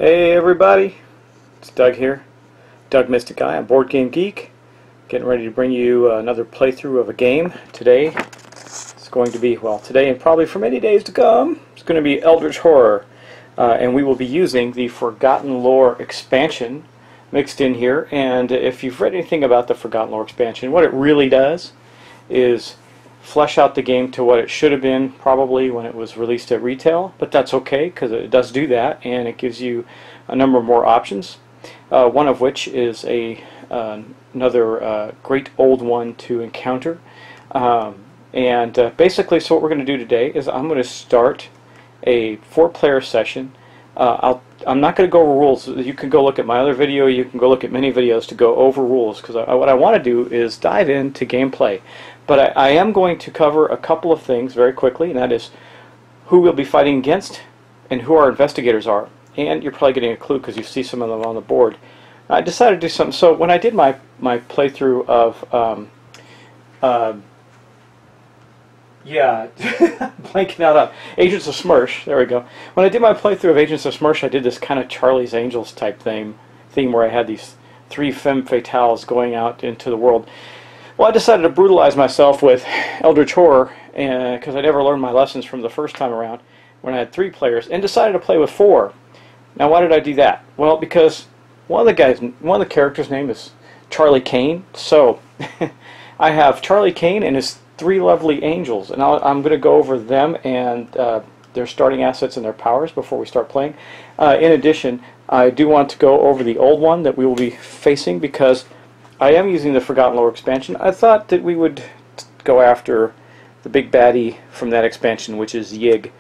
Hey everybody, it's Doug here, Doug Mystic Guy. I'm Board Game Geek, getting ready to bring you another playthrough of a game. Today, it's going to be, well, today and probably for many days to come, it's going to be Eldritch Horror. And we will be using the Forgotten Lore expansion mixed in here. And if you've read anything about the Forgotten Lore expansion, what it really does is flesh out the game to what it should have been probably when it was released at retail, but that's okay because it does do that, and it gives you a number of more options, one of which is another great old one to encounter. Basically, so what we're going to do today is I'm going to start a 4-player session. I'm not going to go over rules. You can go look at my other video, you can go look at many videos to go over rules, because what I want to do is dive into gameplay. But I am going to cover a couple of things very quickly, and that is who we'll be fighting against and who our investigators are. And you're probably getting a clue because you see some of them on the board. I decided to do something. So when I did my playthrough of blanking out on Agents of Smersh. There we go. When I did my playthrough of Agents of Smersh, I did this kind of Charlie's Angels type theme where I had these 3 femme fatales going out into the world. Well, I decided to brutalize myself with Eldritch Horror because I never learned my lessons from the first time around when I had 3 players, and decided to play with 4. Now, why did I do that? Well, because one of the characters' name is Charlie Kane. So I have Charlie Kane and his 3 lovely angels, and I'm going to go over them and their starting assets and their powers before we start playing. In addition, I do want to go over the old one that we will be facing because I am using the Forgotten Lore expansion. I thought that we would go after the big baddie from that expansion, which is Yig.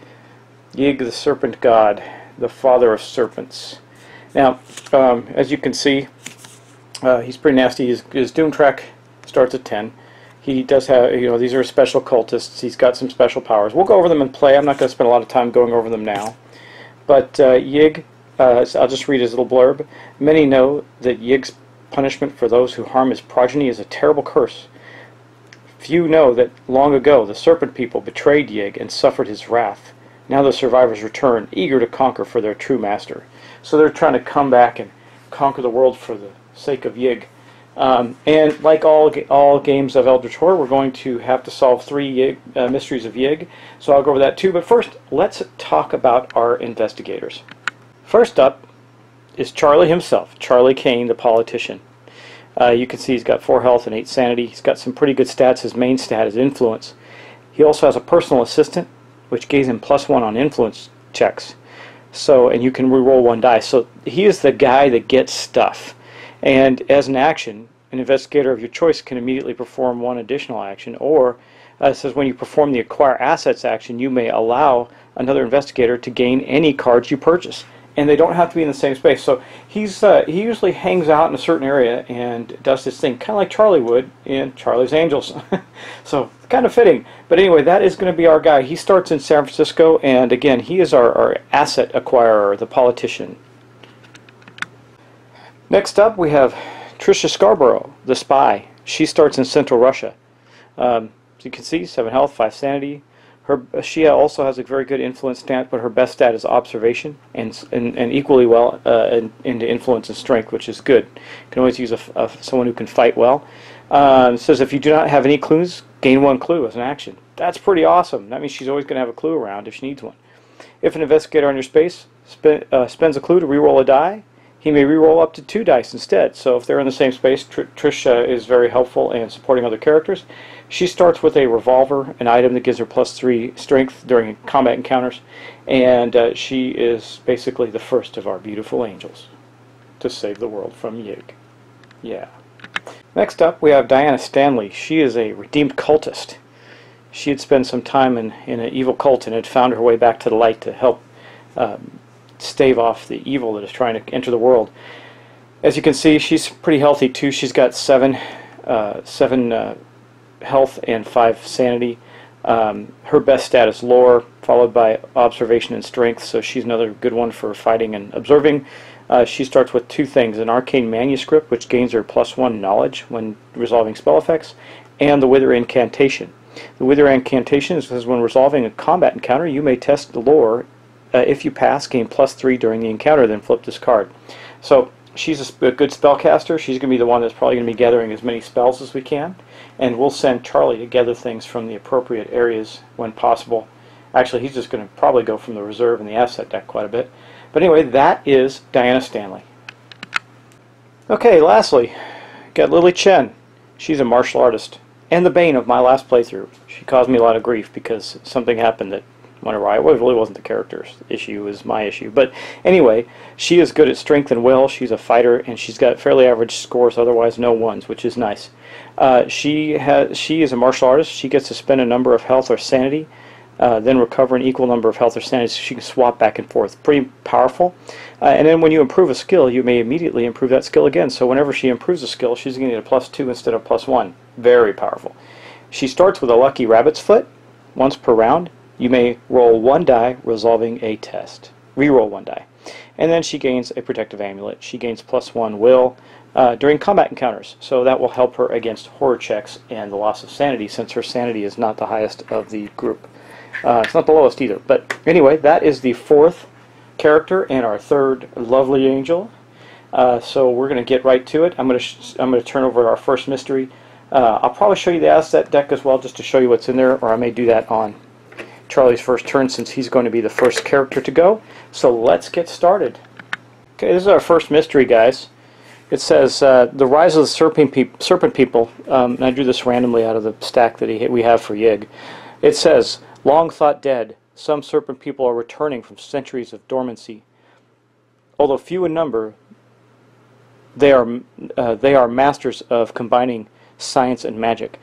Yig, the Serpent God, the father of serpents. Now, as you can see, he's pretty nasty. His Doom track starts at 10. He does have, these are special cultists. He's got some special powers. We'll go over them in play. I'm not going to spend a lot of time going over them now. But Yig, I'll just read his little blurb. Many know that Yig's punishment for those who harm his progeny is a terrible curse. Few know that long ago the serpent people betrayed Yig and suffered his wrath. Now the survivors return, eager to conquer for their true master. So they're trying to come back and conquer the world for the sake of Yig. And like all games of Eldritch Horror, we're going to have to solve 3 mysteries of Yig. So I'll go over that too. But first, let's talk about our investigators. First up is Charlie himself, Charlie Kane, the politician. You can see he's got 4 health and 8 sanity. He's got some pretty good stats. His main stat is influence. He also has a personal assistant, which gives him +1 on influence checks. So, and you can re-roll 1 die. So he is the guy that gets stuff. And as an action, an investigator of your choice can immediately perform 1 additional action, or it says when you perform the acquire assets action, you may allow another investigator to gain any cards you purchase. And they don't have to be in the same space. So he usually hangs out in a certain area and does this thing, kind of like Charlie would in Charlie's Angels. So kind of fitting. But anyway, that is going to be our guy. He starts in San Francisco, and again, he is our asset acquirer, the politician. Next up, we have Trisha Scarborough, the spy. She starts in Central Russia. As you can see, 7 health, 5 sanity. She also has a very good influence stat, but her best stat is observation, and equally well into influence and strength, which is good. You can always use someone who can fight well. It says if you do not have any clues, gain 1 clue as an action. That's pretty awesome. That means she's always going to have a clue around if she needs one. If an investigator on your space spends a clue to reroll a die, he may reroll up to 2 dice instead. So if they're in the same space, Trisha is very helpful in supporting other characters. She starts with a revolver, an item that gives her +3 strength during combat encounters, and she is basically the first of our beautiful angels to save the world from Yig. Yeah. Next up, we have Diana Stanley. She is a redeemed cultist. She had spent some time in an evil cult and had found her way back to the light to help stave off the evil that is trying to enter the world. As you can see, she's pretty healthy too. She's got 7 health and 5 sanity. Her best stat is lore, followed by observation and strength, so she's another good one for fighting and observing. She starts with 2 things: an arcane manuscript, which gains her +1 knowledge when resolving spell effects, and the Wither incantation. The Wither incantation says when resolving a combat encounter, you may test the lore if you pass, gain +3 during the encounter, then flip this card. So she's a good spellcaster. She's going to be the one that's probably going to be gathering as many spells as we can, and we'll send Charlie to gather things from the appropriate areas when possible. Actually, he's just going to probably go from the reserve and the asset deck quite a bit. But anyway, that is Diana Stanley. Okay, lastly, got Lily Chen. She's a martial artist, and the bane of my last playthrough. She caused me a lot of grief because something happened that went awry. It really wasn't the character's issue, it was my issue. But anyway, she is good at strength and will. She's a fighter, and she's got fairly average scores, otherwise no ones, which is nice. She is a martial artist. She gets to spend a number of health or sanity, then recover an equal number of health or sanity, so she can swap back and forth. Pretty powerful. And then when you improve a skill, you may immediately improve that skill again. So whenever she improves a skill, she's going to get a +2 instead of +1. Very powerful. She starts with a lucky rabbit's foot once per round. You may roll 1 die, resolving a test. Reroll 1 die. And then she gains a protective amulet. She gains +1 will during combat encounters. So that will help her against horror checks and the loss of sanity, since her sanity is not the highest of the group. It's not the lowest either. But anyway, that is the 4th character and our 3rd lovely angel. So we're going to get right to it. I'm going to turn over our first mystery. I'll probably show you the asset deck as well, just to show you what's in there, or I may do that on Charlie's first turn, since he's going to be the first character to go. So let's get started. Okay, this is our first mystery, guys. It says, The Rise of the Serpent People, and I drew this randomly out of the stack that we have for Yig. It says, long thought dead, some serpent people are returning from centuries of dormancy. Although few in number, they are masters of combining science and magic.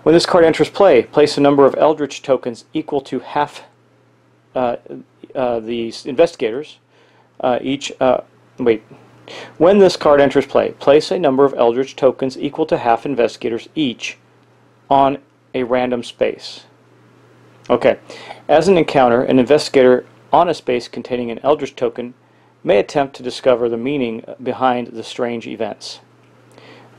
When this card enters play, place a number of Eldritch tokens equal to half the investigators. When this card enters play, place a number of Eldritch tokens equal to half investigators each on a random space. Okay. As an encounter, an investigator on a space containing an Eldritch token may attempt to discover the meaning behind the strange events.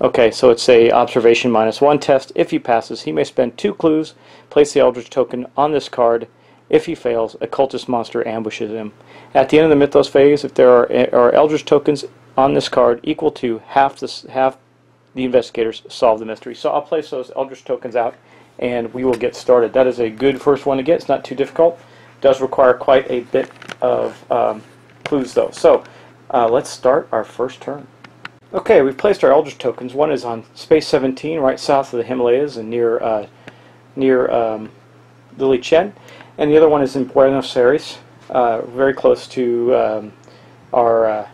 Okay, so it's a observation -1 test. If he passes, he may spend 2 clues, place the Eldritch token on this card. If he fails, a cultist monster ambushes him. At the end of the Mythos phase, if there are Eldritch tokens on this card equal to half the investigators, solve the mystery. So I'll place those Eldritch tokens out, and we will get started. That is a good first one to get. It's not too difficult. It does require quite a bit of clues, though. So let's start our first turn. Okay, we've placed our Eldritch tokens. One is on space 17, right south of the Himalayas and near Lily Chen, and the other one is in Buenos Aires, very close to our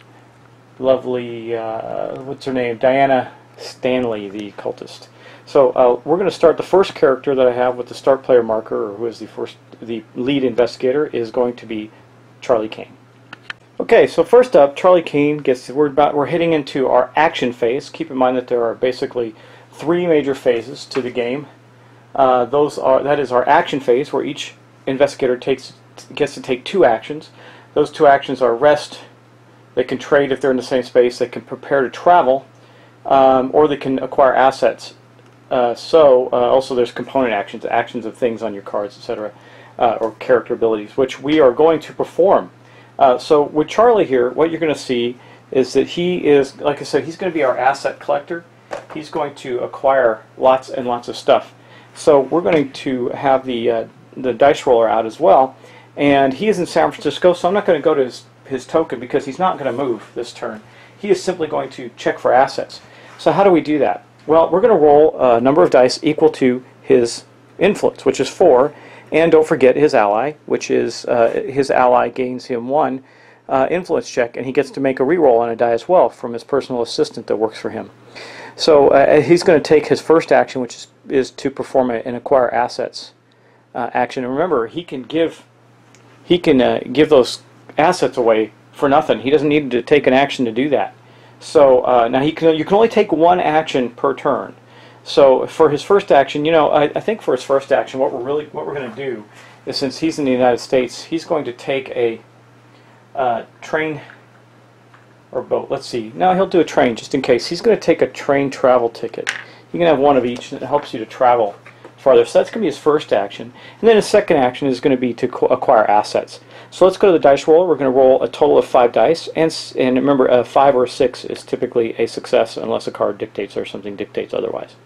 lovely, what's her name, Diana Stanley, the cultist. So we're going to start. The first character that I have with the start player marker, or who is the lead investigator, is going to be Charlie Kane. Okay, so first up, Charlie Kane gets. We're heading into our action phase. Keep in mind that there are basically 3 major phases to the game. That is our action phase, where each investigator gets to take 2 actions. Those 2 actions are rest. They can trade if they're in the same space. They can prepare to travel, or they can acquire assets. Also there's component actions of things on your cards, etc., or character abilities, which we are going to perform. So with Charlie here, what you're going to see is that he is, like I said, he's going to be our asset collector. He's going to acquire lots and lots of stuff. So we're going to have the dice roller out as well, and he is in San Francisco, so I'm not going to go to his token because he's not going to move this turn. He is simply going to check for assets. So how do we do that? Well, we're going to roll a number of dice equal to his influence, which is 4, and don't forget his ally, which is his ally gains him 1 influence check, and he gets to make a reroll on a die as well from his personal assistant that works for him. So he's going to take his first action, which is to perform an acquire assets action. And remember, he can give those assets away for nothing. He doesn't need to take an action to do that. So now you can only take 1 action per turn. So for his first action, I think for his first action, what we're going to do is, since he's in the United States, he's going to take a train or boat. Let's see. No, he'll do a train just in case. He's going to take a train travel ticket. You can have 1 of each, and it helps you to travel farther. So that's going to be his first action. And then his second action is going to be to acquire assets. So let's go to the dice roller. We're going to roll a total of 5 dice. And remember, 5 or 6 is typically a success unless a card dictates or something dictates otherwise.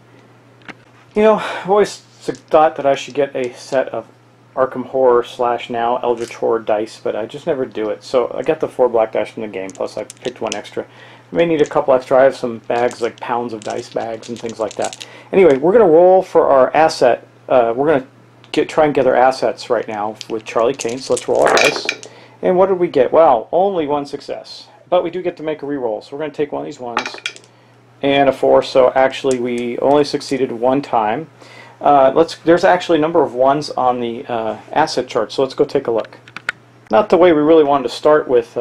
You know, I've always thought that I should get a set of Arkham Horror / now Eldritch Horror dice, but I just never do it. So I got the 4 black dice from the game, plus I picked 1 extra. I may need a couple extra. I have some bags, like pounds of dice bags and things like that. Anyway, we're going to roll for our asset. We're going to try and gather assets right now with Charlie Kane. So let's roll our dice. And what did we get? Well, only 1 success. But we do get to make a reroll. So we're going to take one of these ones and a 4. So actually we only succeeded 1 time. There's actually a number of 1s on the asset chart. So let's go take a look. Not the way we really wanted to start with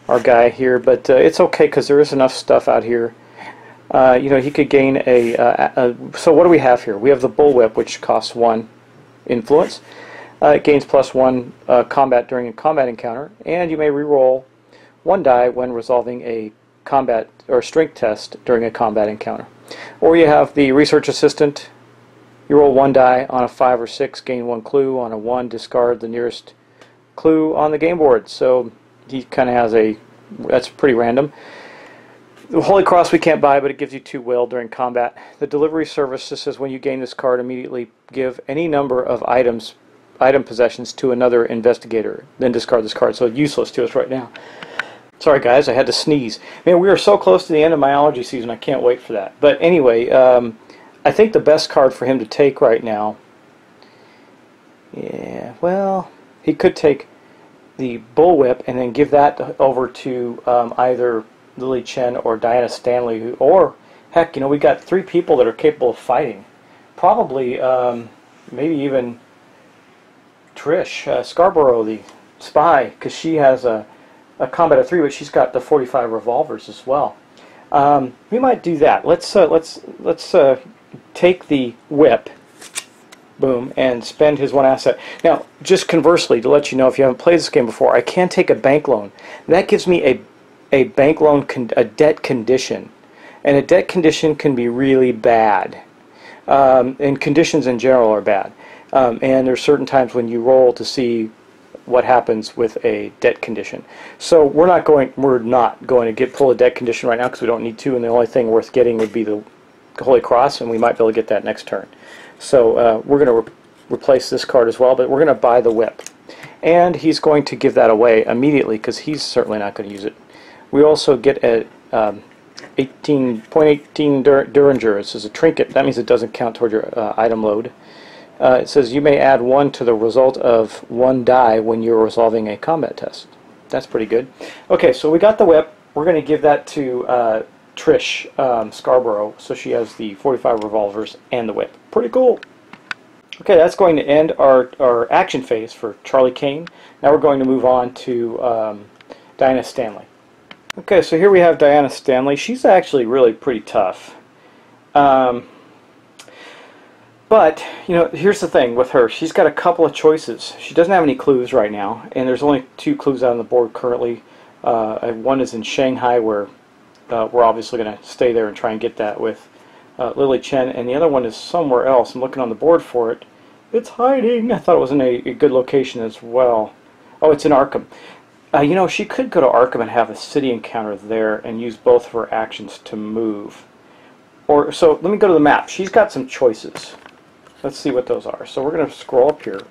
our guy here, but it's okay because there is enough stuff out here. You know, he could gain so what do we have here? We have the Bullwhip, which costs 1 influence. It gains +1 combat during a combat encounter, and you may reroll 1 die when resolving a combat or strength test during a combat encounter. Or you have the Research Assistant. You roll 1 die on a 5 or 6, gain 1 clue. On a 1, discard the nearest clue on the game board. So he kind of has that's pretty random. The Holy Cross we can't buy, but it gives you 2 will during combat. The Delivery Service just says when you gain this card, immediately give any number of item possessions to another investigator, then discard this card. So it's useless to us right now. Sorry guys, I had to sneeze. Man, we are so close to the end of my allergy season, I can't wait for that. But anyway, I think the best card for him to take right now, yeah, well, he could take the Bullwhip and then give that over to either Lily Chen or Diana Stanley, or heck, you know, we got 3 people that are capable of fighting. Probably, maybe even Trish Scarborough, the spy, because she has a combat of 3, but she's got the 45 revolvers as well. We might do that. Let's take the whip. Boom, and spend his 1 asset. Now, just conversely, to let you know if you haven't played this game before, I can take a bank loan. That gives me a bank loan, a debt condition. And a debt condition can be really bad. And conditions in general are bad. And there's certain times when you roll to see what happens with a debt condition. So we're not going to pull a debt condition right now because we don't need to, and the only thing worth getting would be the Holy Cross, and we might be able to get that next turn. So we're going to replace this card as well, but we're going to buy the whip. And he's going to give that away immediately because he's certainly not going to use it. We also get a 0.18 Derringer. This is a trinket. That means it doesn't count toward your item load. It says you may add 1 to the result of 1 die when you're resolving a combat test. That's pretty good. Okay, so we got the whip. We're going to give that to Trish Scarborough, so she has the 45 revolvers and the whip. Pretty cool. Okay, that's going to end our action phase for Charlie Kane. Now we're going to move on to Diana Stanley. Okay, so here we have Diana Stanley. She's actually really pretty tough. But, you know, here's the thing with her. She's got a couple of choices. She doesn't have any clues right now, and there's only 2 clues out on the board currently. One is in Shanghai, where we're obviously going to stay there and try and get that with Lily Chen, and the other one is somewhere else. I'm looking on the board for it. It's hiding. I thought it was in a good location as well. Oh, it's in Arkham. You know, she could go to Arkham and have a city encounter there and use both of her actions to move. So let me go to the map. She's got some choices. Let's see what those are. So we're going to scroll up here.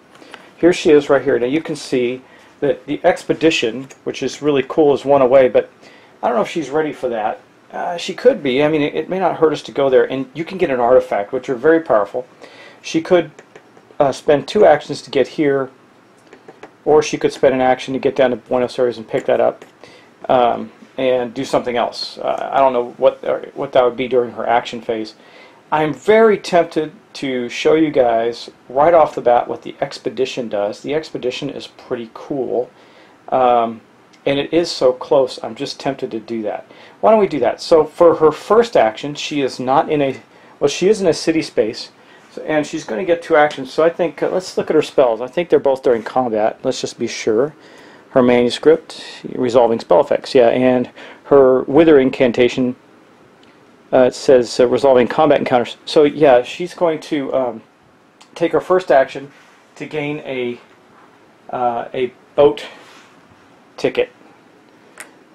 Here she is right here. Now you can see that the expedition, which is really cool, is 1 away, but I don't know if she's ready for that. She could be. I mean, it may not hurt us to go there, and you can get an artifact, which are very powerful. She could spend 2 actions to get here, or she could spend an action to get down to Buenos Aires and pick that up and do something else. I don't know what that would be during her action phase. I'm very tempted to show you guys right off the bat what the expedition does. The expedition is pretty cool, and it is so close. I'm just tempted to do that. Why don't we do that? So for her first action, she is not in a, well, she is in a city space, and she's going to get 2 actions. So I think, let's look at her spells. I think they're both during combat. Let's just be sure. Her manuscript, resolving spell effects, yeah, and her wither incantation, it says resolving combat encounters. So yeah, she's going to take her first action to gain a boat ticket,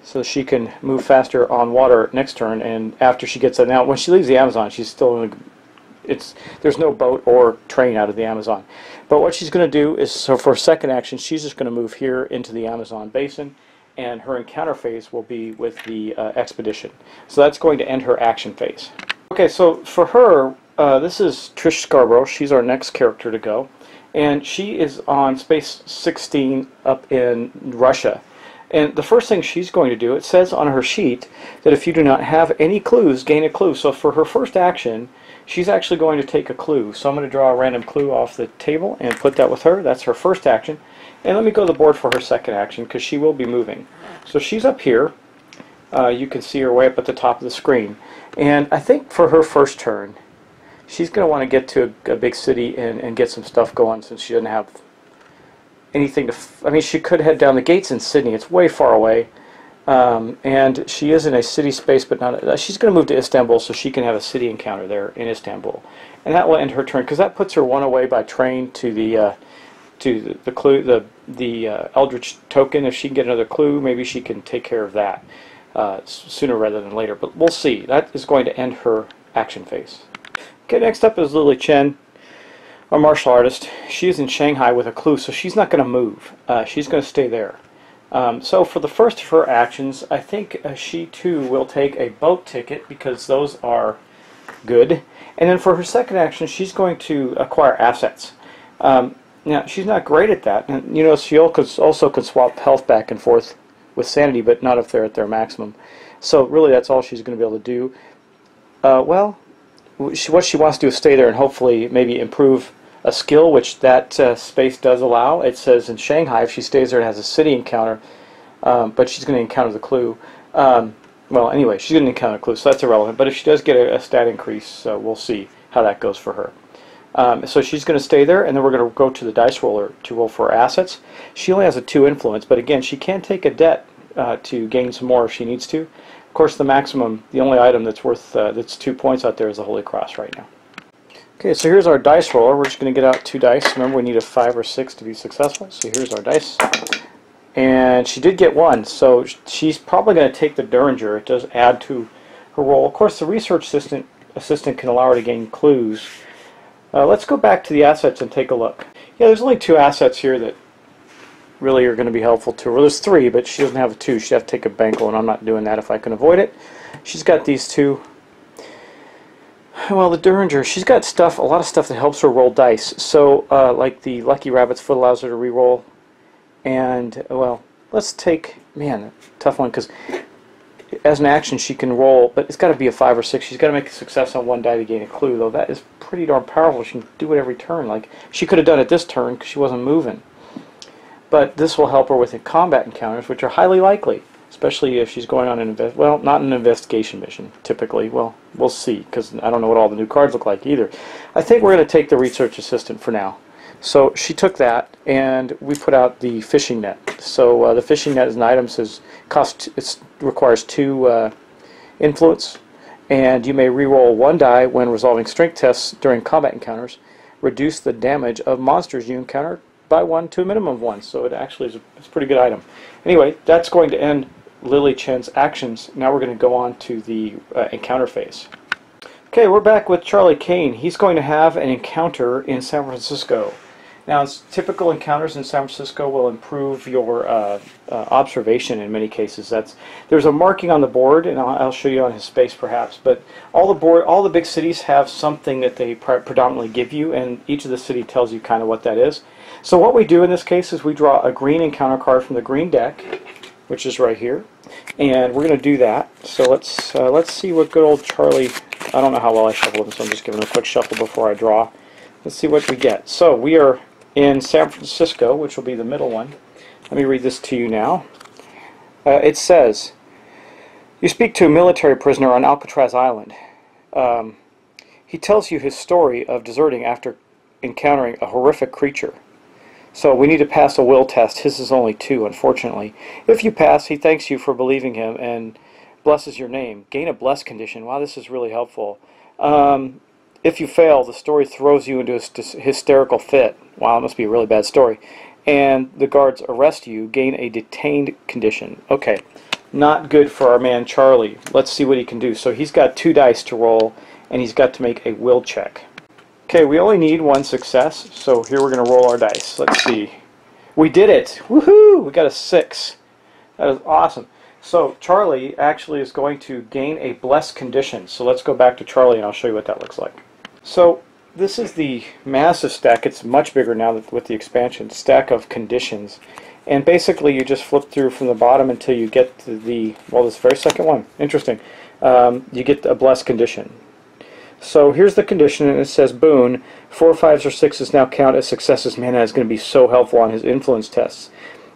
so she can move faster on water next turn. And after she gets it, now when she leaves the Amazon, she's still there's no boat or train out of the Amazon. But what she's going to do is, so for a second action, she's just going to move here into the Amazon basin, and her encounter phase will be with the expedition. So that's going to end her action phase. Okay, so for her, this is Trish Scarborough. She's our next character to go, and she is on Space 16 up in Russia. And the first thing she's going to do, it says on her sheet that if you do not have any clues, gain a clue. So for her first action, she's actually going to take a clue. So I'm going to draw a random clue off the table and put that with her. That's her first action. And let me go to the board for her second action, because she will be moving. So she's up here. You can see her way up at the top of the screen. And I think for her first turn, she's going to want to get to a big city and get some stuff going, since she doesn't have anything to... I mean, she could head down the gates in Sydney. It's way far away. And she is in a city space, but not... she's going to move to Istanbul so she can have a city encounter there in Istanbul. And that will end her turn, because that puts her one away by train to the clue, the Eldritch token. If she can get another clue, maybe she can take care of that sooner rather than later. But we'll see. That is going to end her action phase. Okay, next up is Lily Chen, a martial artist. She is in Shanghai with a clue, so she's not going to move. She's going to stay there. So for the first of her actions, I think she too will take a boat ticket, because those are good. And then for her second action, she's going to acquire assets. Now, she's not great at that. And, you know, she also can swap health back and forth with sanity, but not if they're at their maximum. So really that's all she's going to be able to do. Well, what she wants to do is stay there and hopefully maybe improve a skill, which that space does allow. It says in Shanghai, if she stays there, it has a city encounter, but she's going to encounter the clue. Well, anyway, she's going to encounter a clue, so that's irrelevant. But if she does get a stat increase, we'll see how that goes for her. So she's going to stay there, and then we're going to go to the dice roller to roll for her assets. She only has a 2 influence, but again, she can take a debt to gain some more if she needs to. Of course, the maximum, the only item that's worth that's 2 points out there is the Holy Cross right now. Okay, so here's our dice roller. We're just going to get out 2 dice. Remember, we need a 5 or 6 to be successful. So here's our dice. And she did get 1, so she's probably going to take the Derringer. It does add to her roll. Of course, the research assistant can allow her to gain clues. Let's go back to the assets and take a look. Yeah, there's only 2 assets here that really are going to be helpful to her. Well, there's 3, but she doesn't have a 2. She'd have to take a Banquo, and I'm not doing that if I can avoid it. She's got these 2. Well, the Derringer, she's got stuff, a lot of stuff that helps her roll dice. So, like the Lucky Rabbit's Foot allows her to re-roll. And, well, let's take, man, tough one, because as an action she can roll, but it's got to be a 5 or 6. She's got to make a success on 1 die to gain a clue, though that is pretty darn powerful. She can do it every turn. Like, she could have done it this turn because she wasn't moving. But this will help her with the combat encounters, which are highly likely, especially if she's going on an not an investigation mission, typically. Well, we'll see, because I don't know what all the new cards look like either. I think we're going to take the research assistant for now. So she took that, and we put out the fishing net. So the fishing net as an item says it requires 2 influence, and you may re-roll 1 die when resolving strength tests during combat encounters. Reduce the damage of monsters you encounter by 1 to a minimum of 1. So it actually is a pretty good item. Anyway, that's going to end Lily Chen's actions. Now we're going to go on to the encounter phase. Okay, we're back with Charlie Kane. He's going to have an encounter in San Francisco. Now, typical encounters in San Francisco will improve your observation in many cases. There's a marking on the board, and I'll show you on his space perhaps, but all the big cities have something that they predominantly give you, and each of the city tells you kind of what that is. So what we do in this case is we draw a green encounter card from the green deck, which is right here, and we're going to do that. So let's see what good old Charlie, I don't know how well I shuffle him, so I'm just giving him a quick shuffle before I draw. Let's see what we get. So we are in San Francisco, which will be the middle one. Let me read this to you now. It says, you speak to a military prisoner on Alcatraz Island. He tells you his story of deserting after encountering a horrific creature. So we need to pass a will test. His is only 2, unfortunately. If you pass, he thanks you for believing him and blesses your name. Gain a bless condition. Wow, this is really helpful. If you fail, the story throws you into a hysterical fit. Wow, it must be a really bad story. And the guards arrest you, gain a detained condition. Okay, not good for our man Charlie. Let's see what he can do. So he's got 2 dice to roll, and he's got to make a will check. Okay, we only need 1 success, so here we're going to roll our dice. Let's see. We did it! Woohoo! We got a 6. That is awesome. So Charlie actually is going to gain a blessed condition. So let's go back to Charlie and I'll show you what that looks like. So this is the massive stack. It's much bigger now with the expansion. Stack of conditions. And basically you just flip through from the bottom until you get to the, well, this very second one. Interesting. You get a blessed condition. So here's the condition, and it says boon. 4 5s or 6s now count as successes. Man, that's going to be so helpful on his influence tests.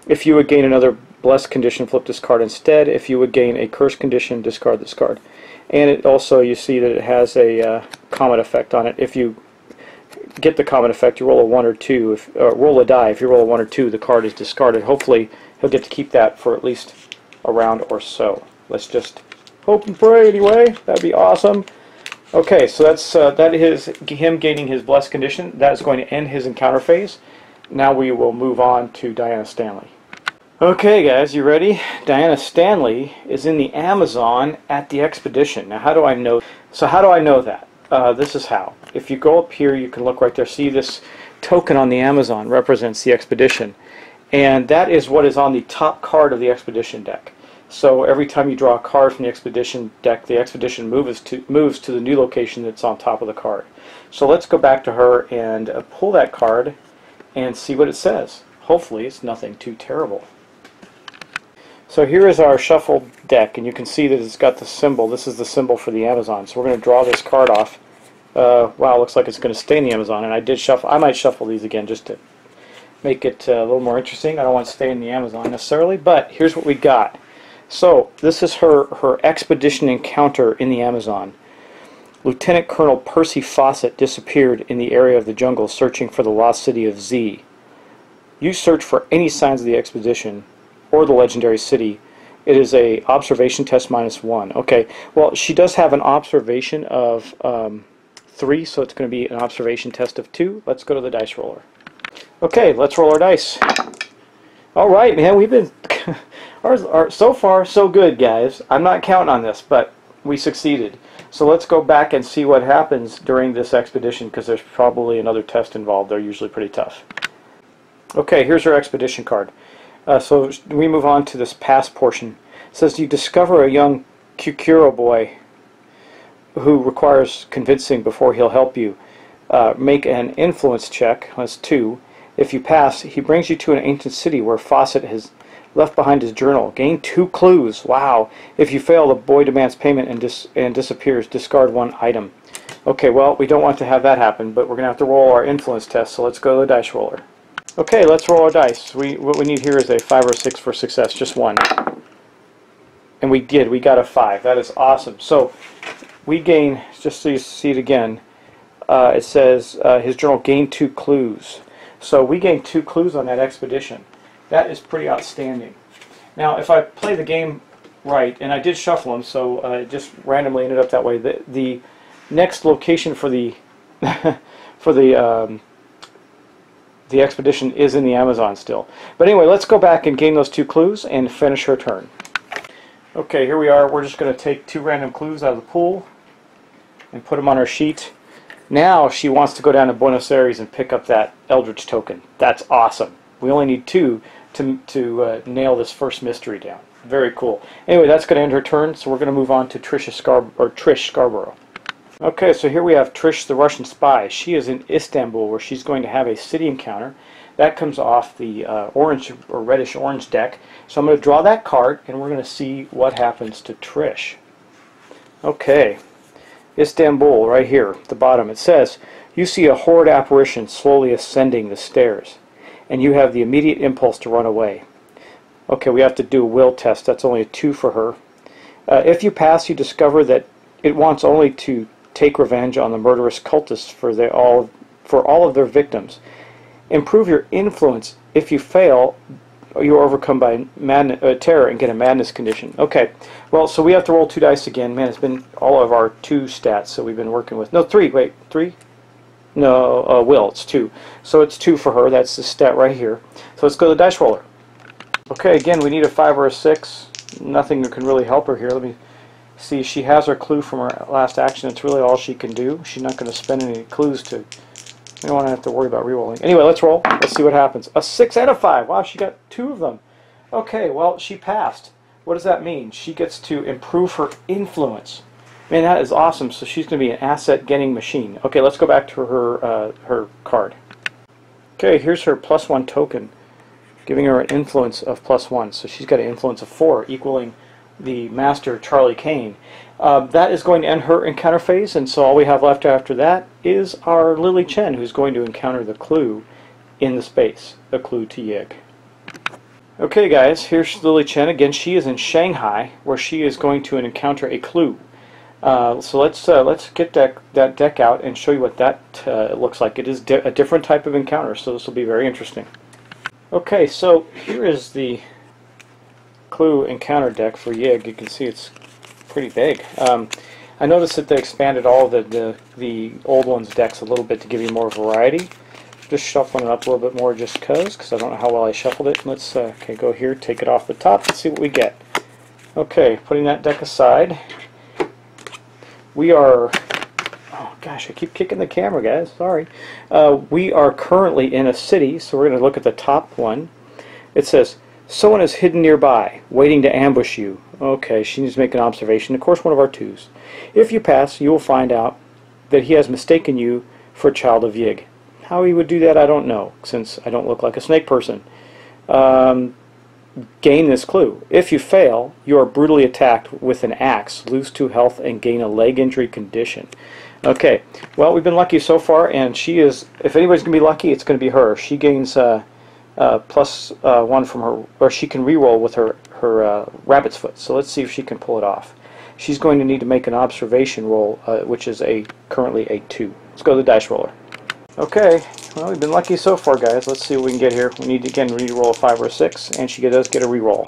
If you would gain another blessed condition, flip this card instead. If you would gain a cursed condition, discard this card. And it also, you see that it has a comet effect on it. If you get the comet effect, you roll a 1 or 2. Roll a die. If you roll a 1 or 2, the card is discarded. Hopefully, he'll get to keep that for at least a round or so. Let's just hope and pray anyway. That'd be awesome. Okay, so that is him gaining his blessed condition. That is going to end his encounter phase. Now we will move on to Diana Stanley. Okay guys, you ready? Diana Stanley is in the Amazon at the expedition. Now how do I know? So how do I know that? This is how. If you go up here, you can look right there. See this token on the Amazon represents the expedition. And that is what is on the top card of the expedition deck. So every time you draw a card from the expedition deck, the expedition moves to the new location that's on top of the card. So let's go back to her and pull that card and see what it says. Hopefully it's nothing too terrible. So here is our shuffled deck, and you can see that it's got the symbol. This is the symbol for the Amazon. So we're going to draw this card off. Wow, looks like it's going to stay in the Amazon. And I did shuffle. I might shuffle these again just to make it a little more interesting. I don't want to stay in the Amazon necessarily, but here's what we got. So this is her expedition encounter in the Amazon. Lieutenant Colonel Percy Fawcett disappeared in the area of the jungle searching for the lost city of Z. You search for any signs of the expedition or the legendary city. It is a observation test -1. Okay, well she does have an observation of 3, so it's going to be an observation test of 2. Let's go to the dice roller. Okay, let's roll our dice. Alright, man, we've been so far so good, guys. I'm not counting on this, but we succeeded. So let's go back and see what happens during this expedition, because there's probably another test involved. They're usually pretty tough. Okay, here's our expedition card. So we move on to this past portion. It says you discover a young Kukuro boy who requires convincing before he'll help you. Make an influence check. That's 2. If you pass, he brings you to an ancient city where Fawcett has left behind his journal. Gain 2 clues. Wow. If you fail, the boy demands payment and disappears. Discard 1 item. Okay, well, we don't want to have that happen, but we're going to have to roll our influence test, so let's go to the dice roller. Okay, let's roll our dice. What we need here is a 5 or 6 for success, just 1. And we did. We got a 5. That is awesome. So we gain, just so you see it again, it says his journal gained 2 clues. So we gained 2 clues on that expedition. That is pretty outstanding. Now, if I play the game right, and I did shuffle them, so it just randomly ended up that way. The next location for the for the expedition is in the Amazon still. But anyway, let's go back and gain those 2 clues and finish her turn. Okay, here we are. We're just going to take 2 random clues out of the pool and put them on our sheet. Now she wants to go down to Buenos Aires and pick up that Eldritch token. That's awesome. We only need 2 to nail this first mystery down. Very cool. Anyway, that's going to end her turn, so we're going to move on to Trish Scarborough. Okay, so here we have Trish the Russian spy. She is in Istanbul, where she's going to have a city encounter. That comes off the orange or reddish-orange deck. So I'm going to draw that card, and we're going to see what happens to Trish. Okay, Istanbul, right here at the bottom. It says, you see a horrid apparition slowly ascending the stairs, and you have the immediate impulse to run away. Okay, we have to do a will test. That's only a 2 for her. If you pass, you discover that it wants only to take revenge on the murderous cultists for all of their victims. Improve your influence. If you fail, you are overcome by terror and get a madness condition. Okay, well, so we have to roll 2 dice again. Man, it's been all of our 2 stats, so we've been working with... No, 3. Wait, 3? No, will. It's 2. So it's 2 for her. That's the stat right here. So let's go to the dice roller. Okay, again, we need a 5 or a 6. Nothing that can really help her here. Let me see. She has her clue from her last action. It's really all she can do. She's not going to spend any clues to... We don't want to have to worry about re-rolling. Anyway, let's roll. Let's see what happens. A 6 and a 5. Wow, she got 2 of them. Okay, well, she passed. What does that mean? She gets to improve her influence. Man, that is awesome. So she's going to be an asset-getting machine. Okay, let's go back to her card. Okay, here's her +1 token, giving her an influence of +1. So she's got an influence of 4, equaling the master Charlie Kane. That is going to end her encounter phase, and so all we have left after that is our Lily Chen, who's going to encounter the clue in the space, the clue to Yig. Okay, guys, here's Lily Chen again. She is in Shanghai, where she is going to encounter a clue. So let's get that deck out and show you what that looks like. It is a different type of encounter, so this will be very interesting. Okay, so here is the clue encounter deck for Yig. You can see it's pretty big. I noticed that they expanded all of the old ones' decks a little bit to give you more variety. Just shuffling it up a little bit more just because I don't know how well I shuffled it. Let's okay, go here, take it off the top, and see what we get. Okay, putting that deck aside. We are... Oh gosh, I keep kicking the camera, guys. Sorry. We are currently in a city, so we're going to look at the top one. It says, someone is hidden nearby, waiting to ambush you. Okay, she needs to make an observation. Of course, one of our 2s. If you pass, you will find out that he has mistaken you for a child of Yig. How he would do that, I don't know, since I don't look like a snake person. Gain this clue. If you fail, you are brutally attacked with an axe, lose 2 health, and gain a leg injury condition. Okay, well, we've been lucky so far, and she is, if anybody's going to be lucky, it's going to be her. She gains +1 from her, or she can re-roll with her rabbit's foot. So let's see if she can pull it off. She's going to need to make an observation roll, which is currently a 2. Let's go to the dice roller. Okay, well, we've been lucky so far, guys. Let's see what we can get here. We need to again re-roll a 5 or a 6, and she does get a re-roll.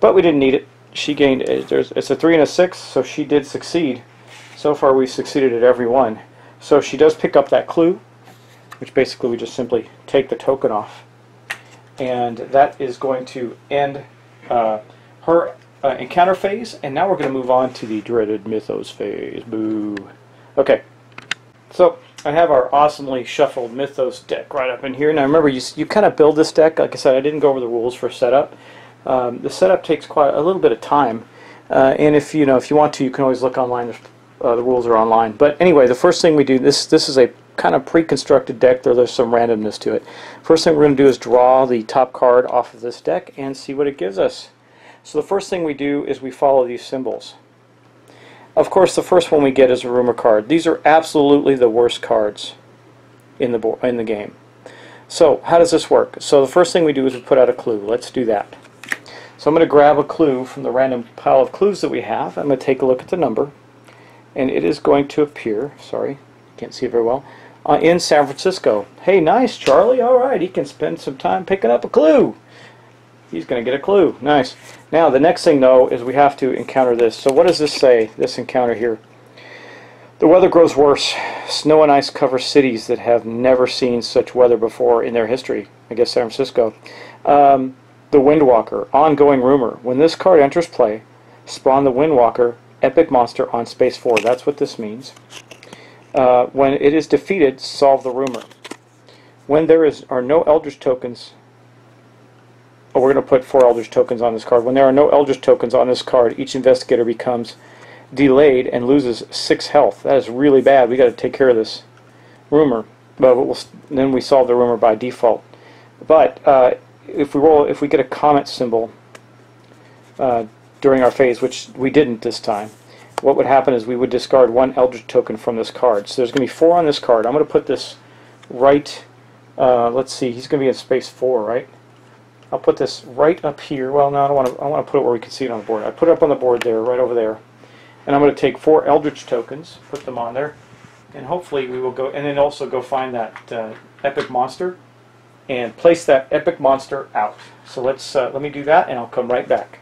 But we didn't need it. She gained, it's a 3 and a 6, so she did succeed. So far we've succeeded at every one. So she does pick up that clue, which basically we just simply take the token off. And that is going to end her encounter phase, and now we're going to move on to the dreaded mythos phase. Boo. Okay, so I have our awesomely shuffled mythos deck right up in here. Now remember, you kind of build this deck. Like I said, I didn't go over the rules for setup. The setup takes quite a little bit of time, and if you want to, you can always look online. The rules are online. But anyway, the first thing we do, this is a kind of pre-constructed deck. There's some randomness to it. First thing we're going to do is draw the top card off of this deck and see what it gives us. So the first thing we do is we follow these symbols. Of course, the first one we get is a rumor card. These are absolutely the worst cards in the game. So how does this work? So the first thing we do is we put out a clue. Let's do that. So I'm going to grab a clue from the random pile of clues that we have. I'm going to take a look at the number, and it is going to appear, sorry, can't see it very well, in San Francisco. Hey, nice, Charlie. All right, he can spend some time picking up a clue. He's going to get a clue. Nice. Now, the next thing, though, is we have to encounter this. So what does this say, this encounter here? The weather grows worse. Snow and ice cover cities that have never seen such weather before in their history. I guess San Francisco. The Windwalker, ongoing rumor. When this card enters play, spawn the Windwalker, epic monster on space 4. That's what this means. When it is defeated, solve the rumor. When there are no Eldritch tokens... Oh, we're going to put 4 Eldritch tokens on this card. When there are no Eldritch tokens on this card, each investigator becomes delayed and loses 6 health. That is really bad. We got to take care of this rumor. But then we solve the rumor by default. But if we get a comet symbol during our phase, which we didn't this time, what would happen is we would discard 1 Eldritch token from this card. So there's going to be 4 on this card. I'm going to put this right. Let's see. He's going to be in space 4, right? I'll put this right up here. Well, no, I want to put it where we can see it on the board. I put it up on the board there, right over there. And I'm going to take 4 Eldritch tokens, put them on there, and hopefully we will go, and then also go find that epic monster and place that epic monster out. So let me do that, and I'll come right back.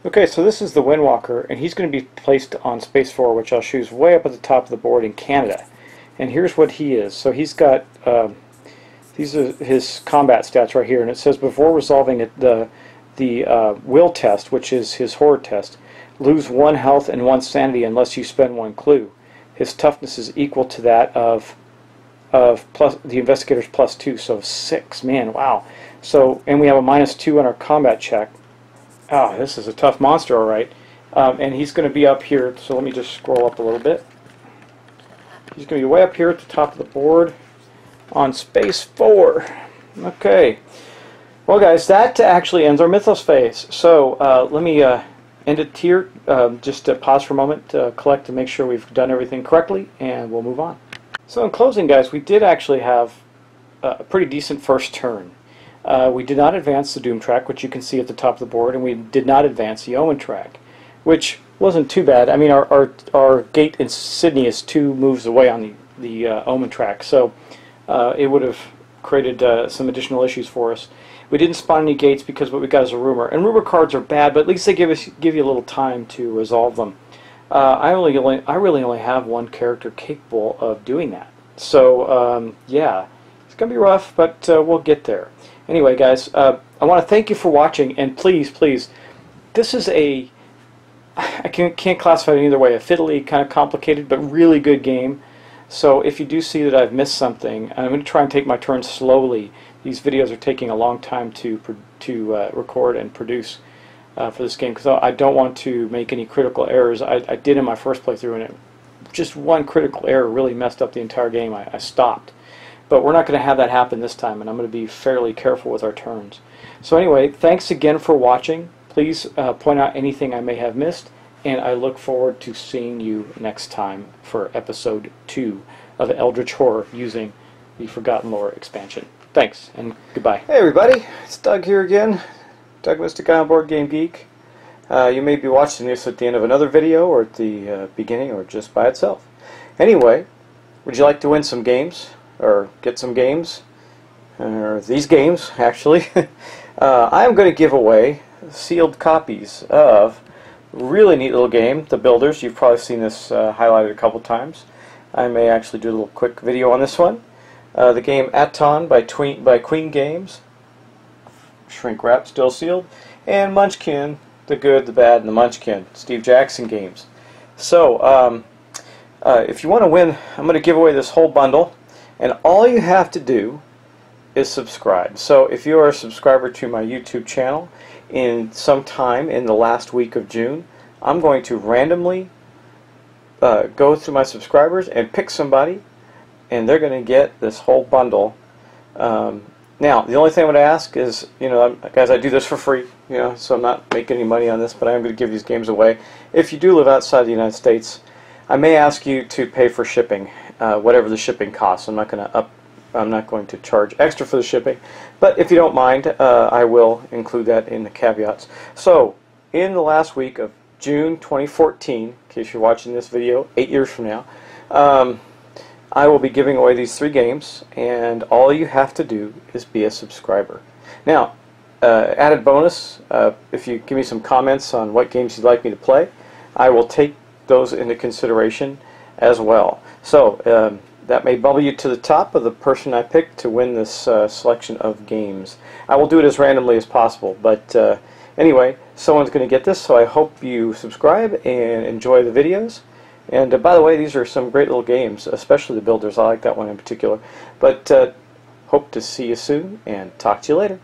Okay, so this is the Windwalker, and he's going to be placed on Space 4, which I'll choose way up at the top of the board in Canada. And here's what he is. So he's got these are his combat stats right here, and it says before resolving the will test, which is his horror test, lose 1 health and 1 sanity unless you spend 1 clue. His toughness is equal to that of plus the investigator's +2, so 6. Man, wow. So, and we have a -2 on our combat check. Oh, this is a tough monster, all right. And he's going to be up here, so let me just scroll up a little bit. He's going to be way up here at the top of the board on Space 4. Okay. Well, guys, that actually ends our Mythos phase. So let me end it here. Just pause for a moment, collect to make sure we've done everything correctly, and we'll move on. So in closing, guys, we did actually have a pretty decent first turn. We did not advance the Doom track, which you can see at the top of the board, and we did not advance the Omen track, which wasn't too bad. I mean, our gate in Sydney is 2 moves away on the Omen track, so it would have created some additional issues for us. We didn't spawn any gates because what we got is a rumor, and rumor cards are bad, but at least they give you a little time to resolve them. I really only have 1 character capable of doing that, so yeah, it's gonna be rough, but we'll get there. Anyway, guys, I want to thank you for watching, and please, this is I can't classify it either way, a fiddly, kind of complicated, but really good game. So if you do see that I've missed something, I'm going to try and take my turn slowly. These videos are taking a long time to record and produce for this game, because I don't want to make any critical errors. I did in my first playthrough, and just 1 critical error really messed up the entire game. I stopped. But we're not going to have that happen this time, and I'm going to be fairly careful with our turns. So anyway, thanks again for watching. Please point out anything I may have missed, and I look forward to seeing you next time for episode 2 of Eldritch Horror using the Forgotten Lore expansion. Thanks, and goodbye. Hey everybody, it's Doug here again. Doug Mystic Guy on Board Game Geek. You may be watching this at the end of another video, or at the beginning, or just by itself. Anyway, would you like to win some games? Or get some games, or these games actually. I'm going to give away sealed copies of a really neat little game, The Builders. You've probably seen this highlighted a couple times. I may actually do a little quick video on this one. The game Aton by Queen Games, shrink wrap, still sealed, and Munchkin, The Good, the Bad, and the Munchkin, Steve Jackson games. So if you want to win, I'm going to give away this whole bundle. And all you have to do is subscribe. So if you are a subscriber to my YouTube channel, in some time in the last week of June, I'm going to randomly go through my subscribers and pick somebody, and they're going to get this whole bundle. Now, the only thing I would ask is, guys, I do this for free, so I'm not making any money on this, but I am going to give these games away. If you do live outside the United States, I may ask you to pay for shipping. Whatever the shipping costs. I'm not going to charge extra for the shipping, but if you don't mind, I will include that in the caveats. So, in the last week of June 2014, in case you're watching this video 8 years from now, I will be giving away these 3 games, and all you have to do is be a subscriber. Now, added bonus, if you give me some comments on what games you'd like me to play, I will take those into consideration as well. So that may bubble you to the top of the person I picked to win this selection of games. I will do it as randomly as possible, but anyway, someone's going to get this, so I hope you subscribe and enjoy the videos. And by the way, these are some great little games, especially The Builders. I like that one in particular. But hope to see you soon, and talk to you later.